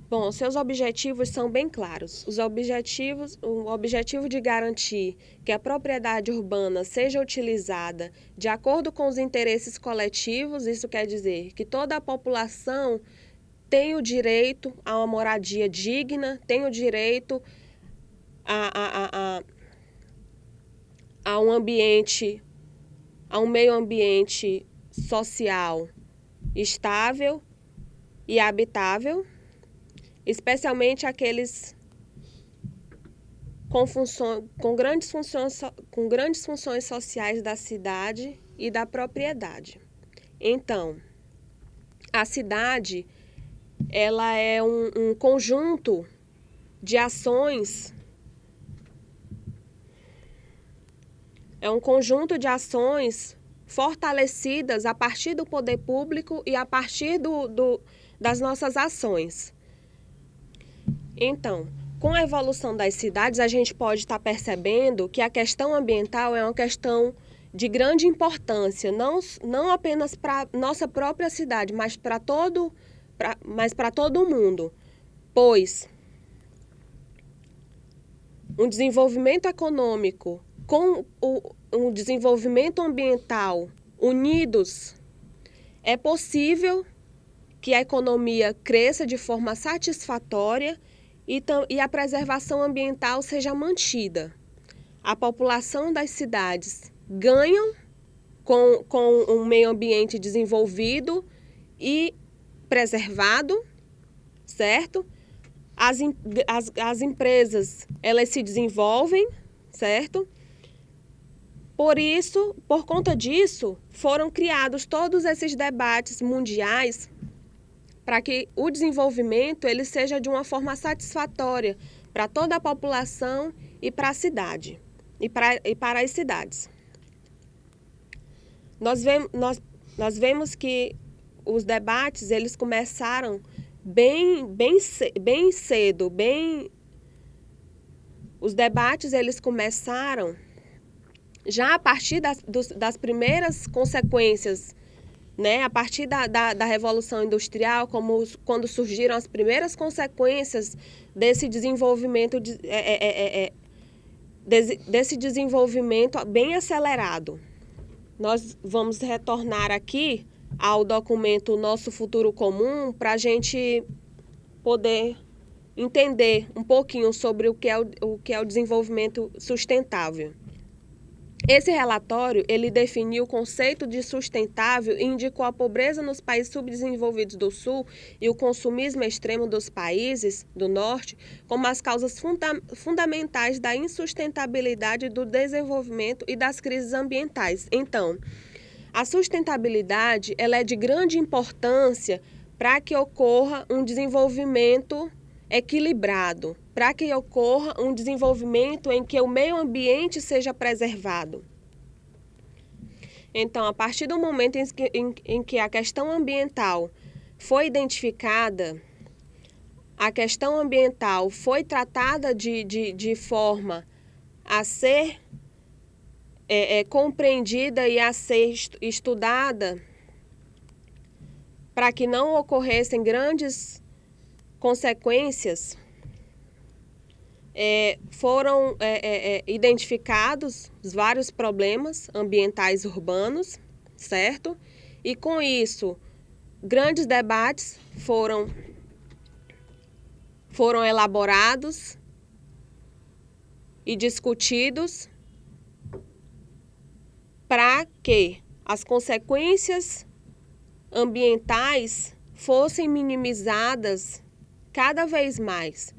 Bom, seus objetivos são bem claros. O objetivo de garantir que a propriedade urbana seja utilizada de acordo com os interesses coletivos, isso quer dizer que toda a população tem o direito a uma moradia digna, tem o direito a, a, a, a um ambiente, a um meio ambiente social estável e habitável, especialmente aqueles com grandes funções sociais da cidade e da propriedade. Então, a cidade ela é um conjunto de ações, fortalecidas a partir do poder público e a partir das nossas ações. Então, com a evolução das cidades, a gente pode estar percebendo que a questão ambiental é uma questão de grande importância, não apenas para nossa própria cidade, mas para todo o mundo, pois um desenvolvimento econômico com um desenvolvimento ambiental unidos, é possível que a economia cresça de forma satisfatória e a preservação ambiental seja mantida. A população das cidades ganham com um meio ambiente desenvolvido e preservado, certo? As empresas, elas se desenvolvem, certo? Por conta disso, foram criados todos esses debates mundiais para que o desenvolvimento ele seja de uma forma satisfatória para toda a população e para a cidade e para as cidades. Nós vemos que os debates eles começaram bem cedo. Os debates eles começaram já a partir das primeiras consequências, né? A partir da Revolução Industrial, quando surgiram as primeiras consequências desse desenvolvimento, desse desenvolvimento bem acelerado. Nós vamos retornar aqui ao documento Nosso Futuro Comum para a gente poder entender um pouquinho sobre o que é o desenvolvimento sustentável. Esse relatório, ele definiu o conceito de sustentável e indicou a pobreza nos países subdesenvolvidos do Sul e o consumismo extremo dos países do Norte como as causas fundamentais da insustentabilidade do desenvolvimento e das crises ambientais. Então, a sustentabilidade ela é de grande importância para que ocorra um desenvolvimento equilibrado, para que ocorra um desenvolvimento em que o meio ambiente seja preservado. Então, a partir do momento em que a questão ambiental foi identificada, a questão ambiental foi tratada de forma a ser compreendida e a ser estudada para que não ocorressem grandes consequências, foram identificados vários problemas ambientais urbanos, certo? E com isso, grandes debates foram elaborados e discutidos para que as consequências ambientais fossem minimizadas cada vez mais,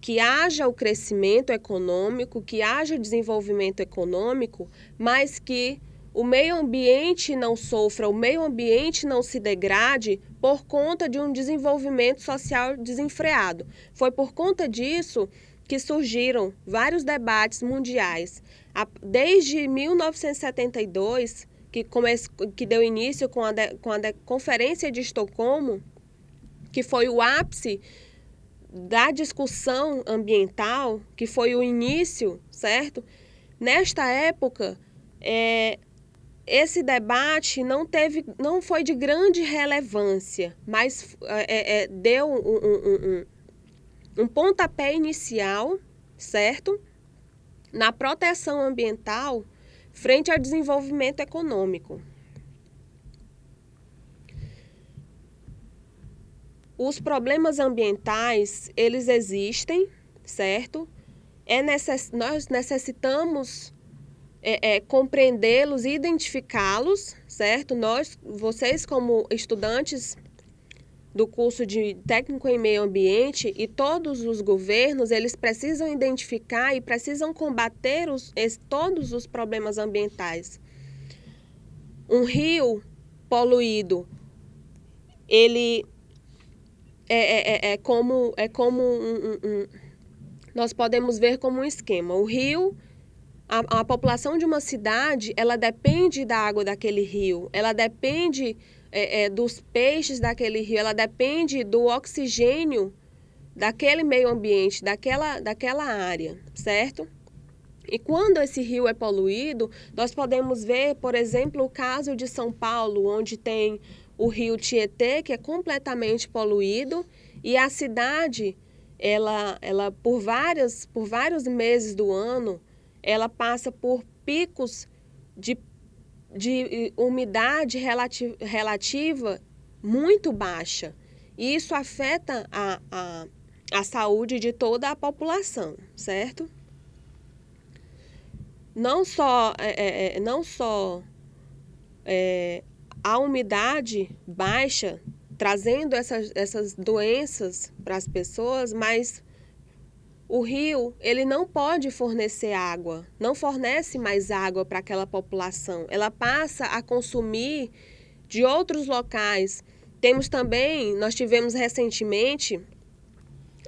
que haja o crescimento econômico, que haja desenvolvimento econômico, mas que o meio ambiente não sofra, o meio ambiente não se degrade por conta de um desenvolvimento social desenfreado. Foi por conta disso que surgiram vários debates mundiais. Desde 1972, que deu início com a Conferência de Estocolmo, que foi o ápice da discussão ambiental, que foi o início, certo? Nesta época, esse debate não foi de grande relevância, mas deu um pontapé inicial, certo? Na proteção ambiental frente ao desenvolvimento econômico. Os problemas ambientais, eles existem, certo? Nós necessitamos compreendê-los e identificá-los, certo? Vocês como estudantes do curso de técnico em meio ambiente e todos os governos, eles precisam identificar e precisam combater todos os problemas ambientais. Um rio poluído, ele nós podemos ver como um esquema. O rio, a população de uma cidade, ela depende da água daquele rio, ela depende dos peixes daquele rio, ela depende do oxigênio daquele meio ambiente, daquela área, certo? E quando esse rio é poluído, nós podemos ver, por exemplo, o caso de São Paulo, onde tem o rio Tietê, que é completamente poluído, e a cidade, ela por vários meses do ano, ela passa por picos de umidade relativa muito baixa. E isso afeta a saúde de toda a população, certo? Não só a umidade baixa trazendo essas doenças para as pessoas, mas o rio, ele não pode fornecer água, não fornece mais água para aquela população. Ela passa a consumir de outros locais. Nós tivemos recentemente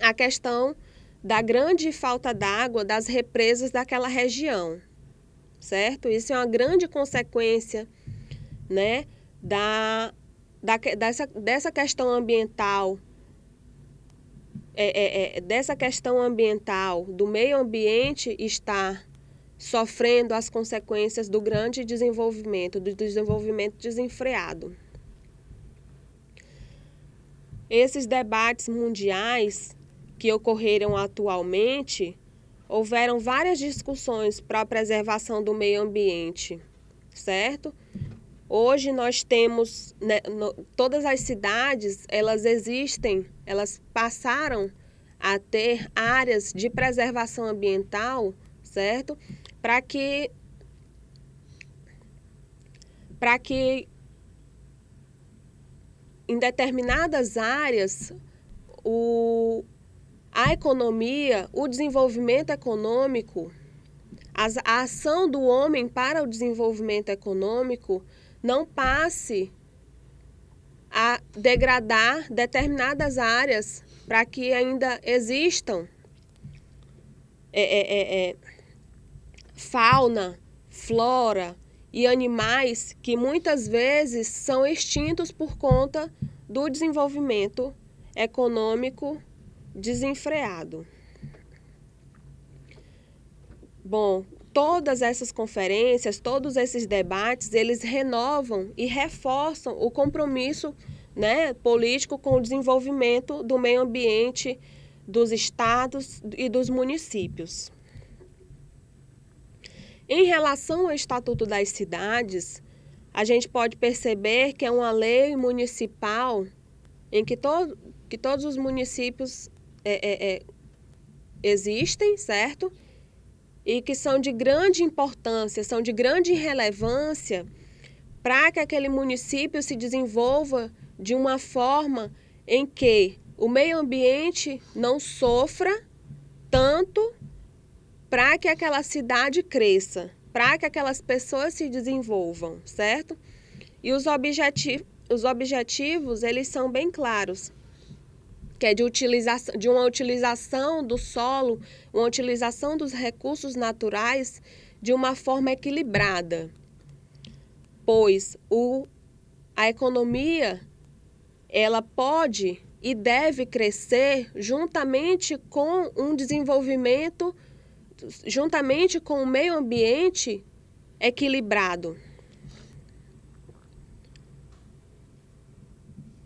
a questão da grande falta d'água das represas daquela região, certo? Isso é uma grande consequência, né, dessa questão ambiental, dessa questão ambiental, do meio ambiente estar sofrendo as consequências do grande desenvolvimento, do desenvolvimento desenfreado. Esses debates mundiais que ocorreram atualmente, houveram várias discussões para a preservação do meio ambiente, certo? Hoje nós temos, né, todas as cidades, elas passaram a ter áreas de preservação ambiental, certo? Para que em determinadas áreas a economia, o desenvolvimento econômico, a ação do homem para o desenvolvimento econômico não passe a degradar determinadas áreas para que ainda existam fauna, flora e animais que muitas vezes são extintos por conta do desenvolvimento econômico desenfreado. Bom, todas essas conferências, todos esses debates, eles renovam e reforçam o compromisso, né, político com o desenvolvimento do meio ambiente dos estados e dos municípios. Em relação ao Estatuto das Cidades, a gente pode perceber que é uma lei municipal em que todos os municípios existem, certo? E que são de grande importância, são de grande relevância para que aquele município se desenvolva de uma forma em que o meio ambiente não sofra tanto, para que aquela cidade cresça, para que aquelas pessoas se desenvolvam, certo? E os objetivos, eles são bem claros, que é de uma utilização do solo, uma utilização dos recursos naturais de uma forma equilibrada, pois a economia, ela pode e deve crescer juntamente com um desenvolvimento, juntamente com o meio ambiente equilibrado.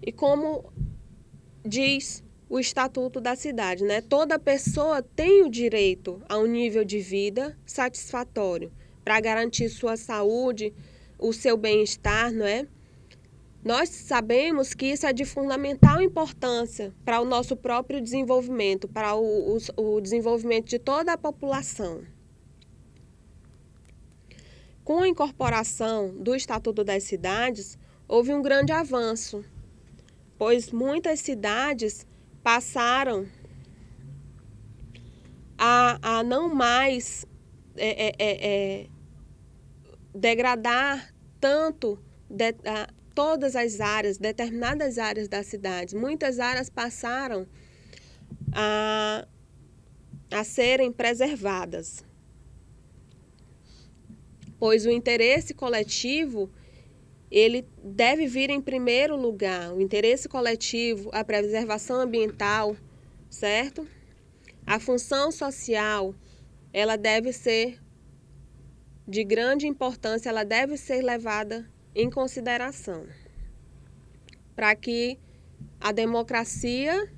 E como diz o Estatuto da Cidade, né? Toda pessoa tem o direito a um nível de vida satisfatório para garantir sua saúde, o seu bem-estar, não é? Nós sabemos que isso é de fundamental importância para o nosso próprio desenvolvimento, para o desenvolvimento de toda a população. Com a incorporação do Estatuto das Cidades, houve um grande avanço, pois muitas cidades passaram a não mais degradar tanto todas as áreas, determinadas áreas da cidade. Muitas áreas passaram a serem preservadas, pois o interesse coletivo ele deve vir em primeiro lugar. O interesse coletivo, a preservação ambiental, certo? A função social, ela deve ser de grande importância, ela deve ser levada em consideração para que a democracia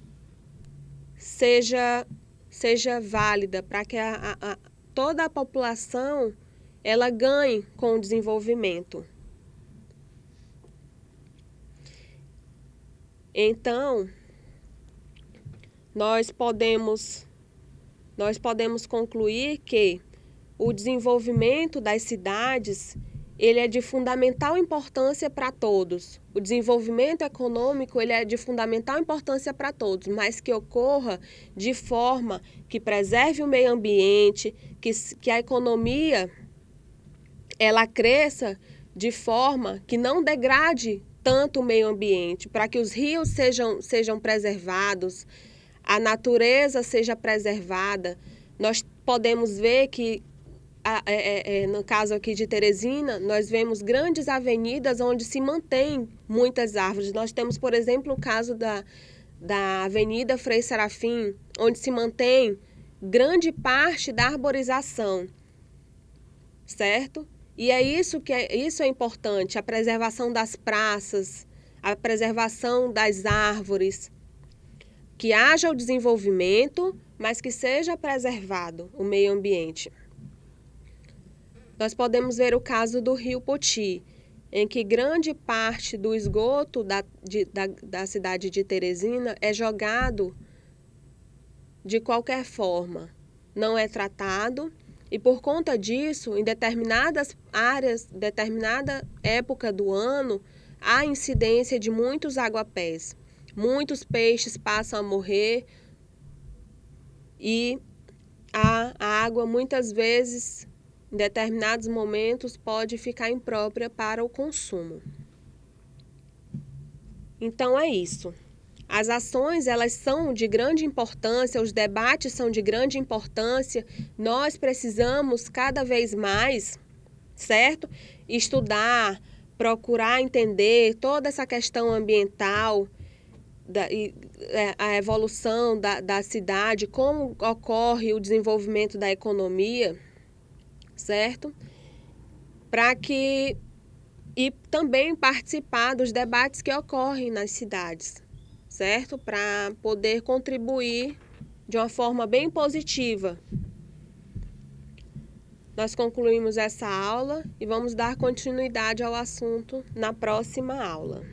seja válida, para que toda a população ela ganhe com o desenvolvimento. Então, nós podemos concluir que o desenvolvimento das cidades ele é de fundamental importância para todos. O desenvolvimento econômico ele é de fundamental importância para todos, mas que ocorra de forma que preserve o meio ambiente, que a economia ela cresça de forma que não degrade tanto o meio ambiente, para que os rios sejam preservados, a natureza seja preservada. Nós podemos ver que, no caso aqui de Teresina, nós vemos grandes avenidas onde se mantém muitas árvores. Nós temos, por exemplo, o caso da Avenida Frei Serafim, onde se mantém grande parte da arborização, certo? E isso é importante, a preservação das praças, a preservação das árvores, que haja o desenvolvimento, mas que seja preservado o meio ambiente. Nós podemos ver o caso do Rio Poti, em que grande parte do esgoto da cidade de Teresina é jogado de qualquer forma, não é tratado. E por conta disso, em determinadas áreas, determinada época do ano, há incidência de muitos aguapés. Muitos peixes passam a morrer e a água, muitas vezes, em determinados momentos, pode ficar imprópria para o consumo. Então é isso. As ações, elas são de grande importância, os debates são de grande importância. Nós precisamos cada vez mais, certo? Estudar, procurar entender toda essa questão ambiental, a evolução da cidade, como ocorre o desenvolvimento da economia, certo? E também participar dos debates que ocorrem nas cidades, certo? Para poder contribuir de uma forma bem positiva. Nós concluímos essa aula e vamos dar continuidade ao assunto na próxima aula.